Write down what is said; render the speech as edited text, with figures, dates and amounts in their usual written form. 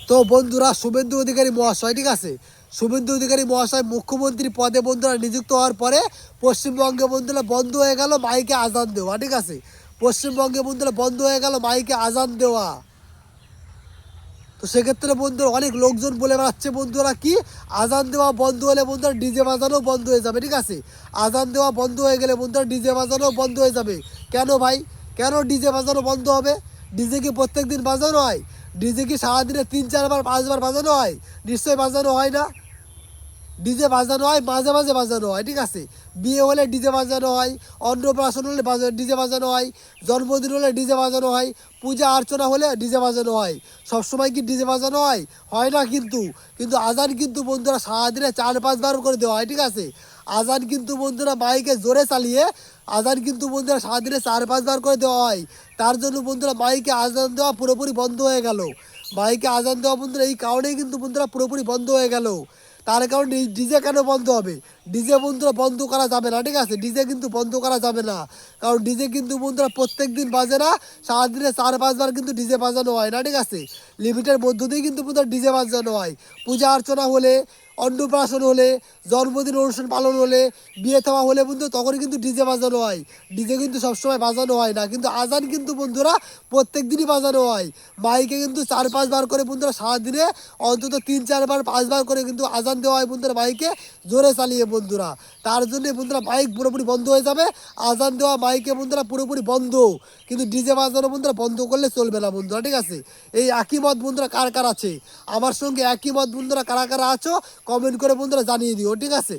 তো বন্ধুরা, শুভেন্দু অধিকারী মহাশয়, ঠিক আছে, শুভেন্দু অধিকারী মহাশয় মুখ্যমন্ত্রী পদে বন্ধুরা নিযুক্ত হওয়ার পরে পশ্চিমবঙ্গে বন্ধুরা বন্ধ হয়ে গেল মাইকে আজান দেওয়া, ঠিক আছে, পশ্চিমবঙ্গে বন্ধুরা বন্ধ হয়ে গেল মাইকে আজান দেওয়া। তো সেক্ষেত্রে বন্ধুরা অনেক লোকজন বলে বেড়াচ্ছে বন্ধুরা কি আজান দেওয়া বন্ধ হলে বন্ধুরা ডিজে বাজানো বন্ধ হয়ে যাবে, ঠিক আছে, আজান দেওয়া বন্ধ হয়ে গেলে বন্ধুরা ডিজে বাজানো বন্ধ হয়ে যাবে। কেন ভাই, কেন ডিজে বাজানো বন্ধ হবে? ডিজে কি প্রত্যেক দিন বাজানো হয়? ডিজে কি সারাদিনে 3-4বার 5বার বাজানো হয়? নিশ্চয়ই বাজানো হয় না। ডিজে বাজানো হয় মাঝে মাঝে বাজানো হয়, ঠিক আছে, বিয়ে হলে ডিজে বাজানো হয়, অন্নপ্রাশন হলে ডিজে বাজানো হয়, জন্মদিন হলে ডিজে বাজানো হয়, পূজা অর্চনা হলে ডিজে বাজানো হয়। সবসময় কি ডিজে বাজানো হয়? হয় না কিন্তু। কিন্তু আজান কিন্তু বন্ধুরা সারাদিনে 4-5বার করে দেওয়া হয়, ঠিক আছে, আজান কিন্তু বন্ধুরা মাইকে জোরে চালিয়ে আজান কিন্তু বন্ধুরা সারাদিনে 4-5বার করে দেওয়া হয়। তার জন্য বন্ধুরা মাইকে আজান দেওয়া পুরোপুরি বন্ধ হয়ে গেল। মাইকে আজান দেওয়া বন্ধুরা এই কারণেই কিন্তু বন্ধুরা পুরোপুরি বন্ধ হয়ে গেল। তার কারণ এই ডিজে কেন বন্ধ হবে? ডিজে বন্ধুরা বন্ধ করা যাবে না, ঠিক আছে, ডিজে কিন্তু বন্ধ করা যাবে না। কারণ ডিজে কিন্তু বন্ধুরা প্রত্যেক দিন বাজে না, সারাদিনে 4-5বার কিন্তু ডিজে বাজানো হয় না, ঠিক আছে, লিমিটের মধ্য দিয়ে কিন্তু বন্ধুরা ডিজে বাজানো হয়। পূজা অর্চনা হলে, অন্নপ্রাশন হলে, জন্মদিন অনুষ্ঠান পালন হলে, বিয়ে থাওয়া হলে বন্ধু তখন কিন্তু ডিজে বাজানো হয়। ডিজে কিন্তু সবসময় বাজানো হয় না। কিন্তু আজান কিন্তু বন্ধুরা প্রত্যেক দিনই বাজানো হয়। মাইকে কিন্তু 4-5বার করে বন্ধুরা সারাদিনে অন্তত 3-4বার 5বার করে কিন্তু আজান দেওয়া হয় বন্ধুরা মাইকে জোরে চালিয়ে বন্ধুরা। তার জন্যে বন্ধুরা মাইক পুরোপুরি বন্ধ হয়ে যাবে। আজান দেওয়া মাইকে বন্ধুরা পুরোপুরি বন্ধ। কিন্তু ডিজে বাজানো বন্ধুরা বন্ধ করলে চলবে না বন্ধুরা, ঠিক আছে। এই একই মত বন্ধুরা কার কার আছে? আমার সঙ্গে একই মত বন্ধুরা কারা কারা আছো কমেন্ট করে বন্ধুরা জানিয়ে দিও, ঠিক আছে।